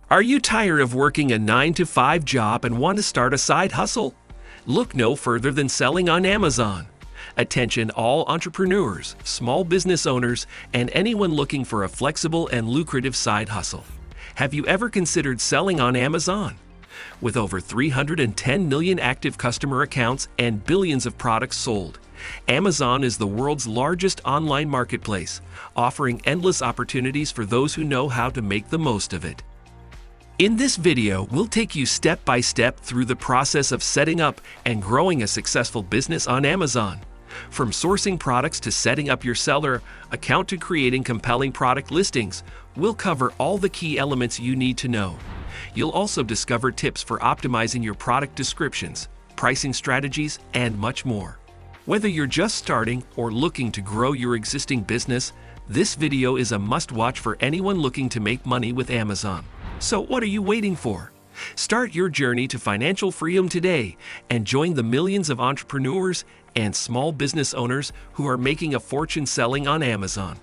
Are you tired of working a 9-to-5 job and want to start a side hustle? Look no further than selling on Amazon. Attention all entrepreneurs, small business owners, and anyone looking for a flexible and lucrative side hustle. Have you ever considered selling on Amazon? With over 310 million active customer accounts and billions of products sold, Amazon is the world's largest online marketplace, offering endless opportunities for those who know how to make the most of it. In this video, we'll take you step by step through the process of setting up and growing a successful business on Amazon. From sourcing products to setting up your seller account to creating compelling product listings, we'll cover all the key elements you need to know. You'll also discover tips for optimizing your product descriptions, pricing strategies, and much more. Whether you're just starting or looking to grow your existing business, this video is a must-watch for anyone looking to make money with Amazon. So what are you waiting for? Start your journey to financial freedom today and join the millions of entrepreneurs and small business owners who are making a fortune selling on Amazon.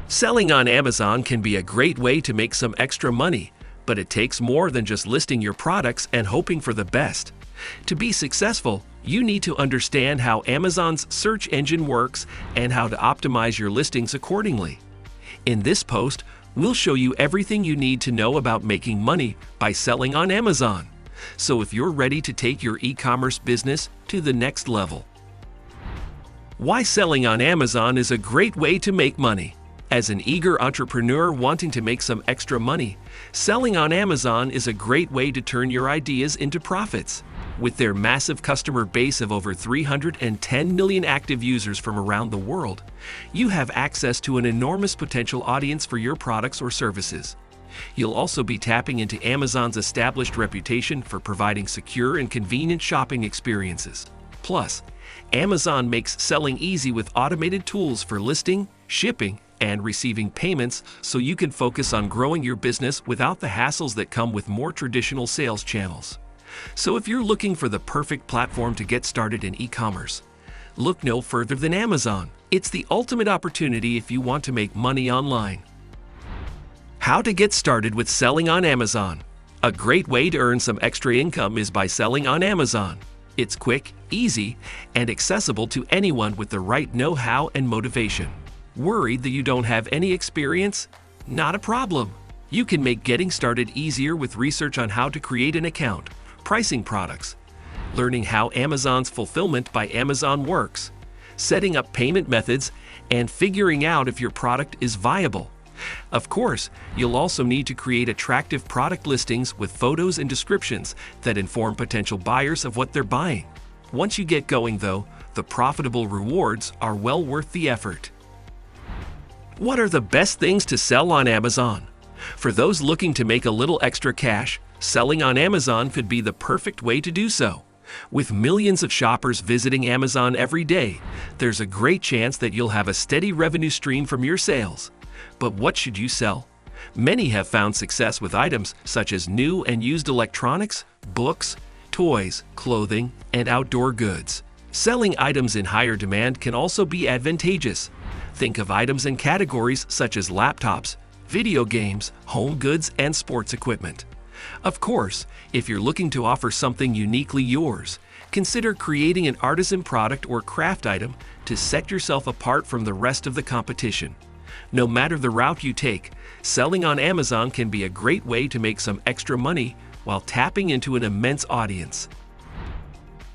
Selling on Amazon can be a great way to make some extra money, but it takes more than just listing your products and hoping for the best. To be successful, you need to understand how Amazon's search engine works and how to optimize your listings accordingly. In this post, we'll show you everything you need to know about making money by selling on Amazon. So if you're ready to take your e-commerce business to the next level. Why selling on Amazon is a great way to make money. As an eager entrepreneur wanting to make some extra money, selling on Amazon is a great way to turn your ideas into profits. With their massive customer base of over 310 million active users from around the world, you have access to an enormous potential audience for your products or services. You'll also be tapping into Amazon's established reputation for providing secure and convenient shopping experiences. Plus, Amazon makes selling easy with automated tools for listing, shipping, and receiving payments, so you can focus on growing your business without the hassles that come with more traditional sales channels. So if you're looking for the perfect platform to get started in e-commerce, look no further than Amazon. It's the ultimate opportunity if you want to make money online. How to get started with selling on Amazon. A great way to earn some extra income is by selling on Amazon. It's quick, easy, and accessible to anyone with the right know-how and motivation. Worried that you don't have any experience? Not a problem. You can make getting started easier with research on how to create an account, pricing products, learning how Amazon's fulfillment by Amazon works, setting up payment methods, and figuring out if your product is viable. Of course, you'll also need to create attractive product listings with photos and descriptions that inform potential buyers of what they're buying. Once you get going, though, the profitable rewards are well worth the effort. What are the best things to sell on Amazon? For those looking to make a little extra cash, selling on Amazon could be the perfect way to do so. With millions of shoppers visiting Amazon every day, there's a great chance that you'll have a steady revenue stream from your sales. But what should you sell? Many have found success with items such as new and used electronics, books, toys, clothing, and outdoor goods. Selling items in higher demand can also be advantageous. Think of items in categories such as laptops, video games, home goods, and sports equipment. Of course, if you're looking to offer something uniquely yours, consider creating an artisan product or craft item to set yourself apart from the rest of the competition. No matter the route you take, selling on Amazon can be a great way to make some extra money while tapping into an immense audience.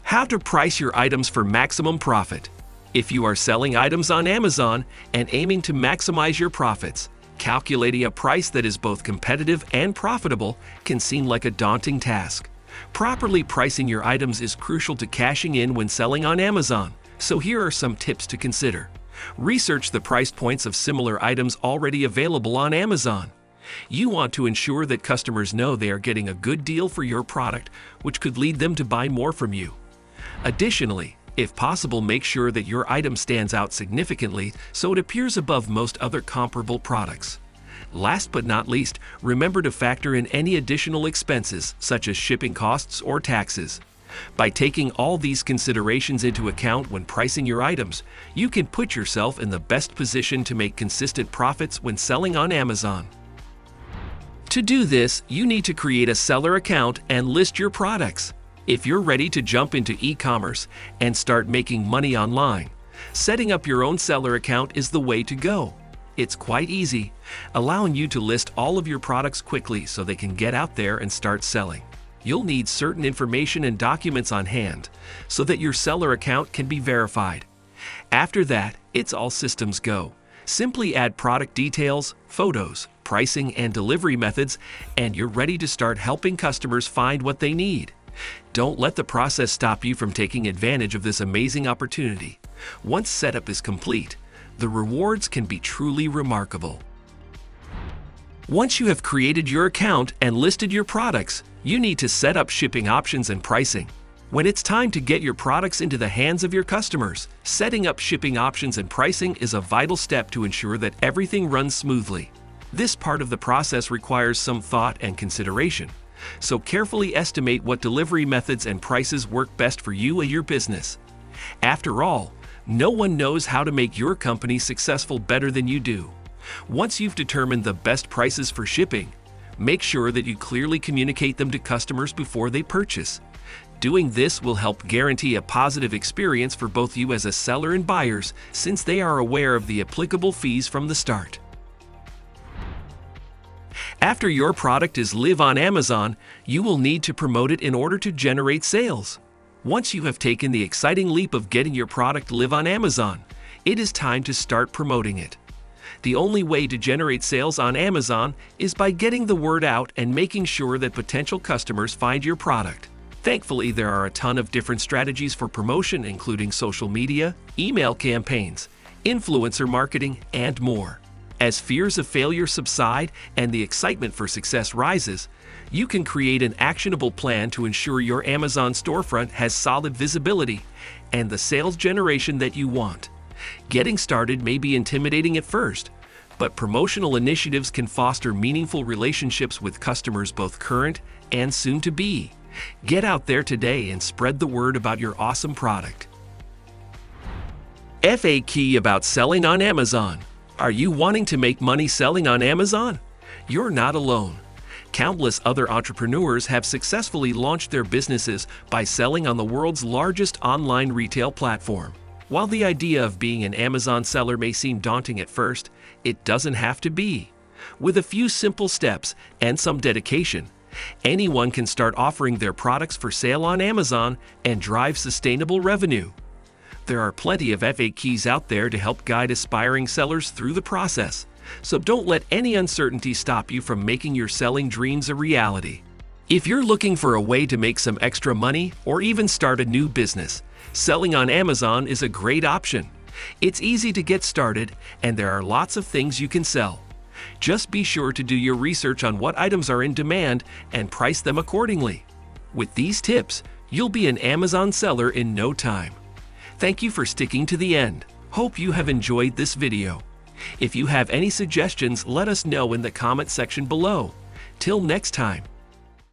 How to price your items for maximum profit. If you are selling items on Amazon and aiming to maximize your profits, calculating a price that is both competitive and profitable can seem like a daunting task. Properly pricing your items is crucial to cashing in when selling on Amazon, so here are some tips to consider. Research the price points of similar items already available on Amazon. You want to ensure that customers know they are getting a good deal for your product, which could lead them to buy more from you. Additionally, if possible, make sure that your item stands out significantly so it appears above most other comparable products. Last but not least, remember to factor in any additional expenses such as shipping costs or taxes. By taking all these considerations into account when pricing your items, you can put yourself in the best position to make consistent profits when selling on Amazon. To do this, you need to create a seller account and list your products. If you're ready to jump into e-commerce and start making money online, setting up your own seller account is the way to go. It's quite easy, allowing you to list all of your products quickly so they can get out there and start selling. You'll need certain information and documents on hand so that your seller account can be verified. After that, it's all systems go. Simply add product details, photos, pricing, and delivery methods, and you're ready to start helping customers find what they need. Don't let the process stop you from taking advantage of this amazing opportunity. Once setup is complete, the rewards can be truly remarkable. Once you have created your account and listed your products, you need to set up shipping options and pricing. When it's time to get your products into the hands of your customers, setting up shipping options and pricing is a vital step to ensure that everything runs smoothly. This part of the process requires some thought and consideration, so carefully estimate what delivery methods and prices work best for you and your business. After all, no one knows how to make your company successful better than you do. Once you've determined the best prices for shipping, make sure that you clearly communicate them to customers before they purchase. Doing this will help guarantee a positive experience for both you as a seller and buyers, since they are aware of the applicable fees from the start. After your product is live on Amazon, you will need to promote it in order to generate sales. Once you have taken the exciting leap of getting your product live on Amazon, it is time to start promoting it. The only way to generate sales on Amazon is by getting the word out and making sure that potential customers find your product. Thankfully, there are a ton of different strategies for promotion, including social media, email campaigns, influencer marketing, and more. As fears of failure subside and the excitement for success rises, you can create an actionable plan to ensure your Amazon storefront has solid visibility and the sales generation that you want. Getting started may be intimidating at first, but promotional initiatives can foster meaningful relationships with customers, both current and soon to be. Get out there today and spread the word about your awesome product. FAQ about selling on Amazon. Are you wanting to make money selling on Amazon? You're not alone. Countless other entrepreneurs have successfully launched their businesses by selling on the world's largest online retail platform. While the idea of being an Amazon seller may seem daunting at first, it doesn't have to be. With a few simple steps and some dedication, anyone can start offering their products for sale on Amazon and drive sustainable revenue. There are plenty of FAQs out there to help guide aspiring sellers through the process, so don't let any uncertainty stop you from making your selling dreams a reality. If you're looking for a way to make some extra money or even start a new business, selling on Amazon is a great option. It's easy to get started, and there are lots of things you can sell. Just be sure to do your research on what items are in demand and price them accordingly. With these tips, you'll be an Amazon seller in no time. Thank you for sticking to the end. Hope you have enjoyed this video. If you have any suggestions, let us know in the comment section below. Till next time,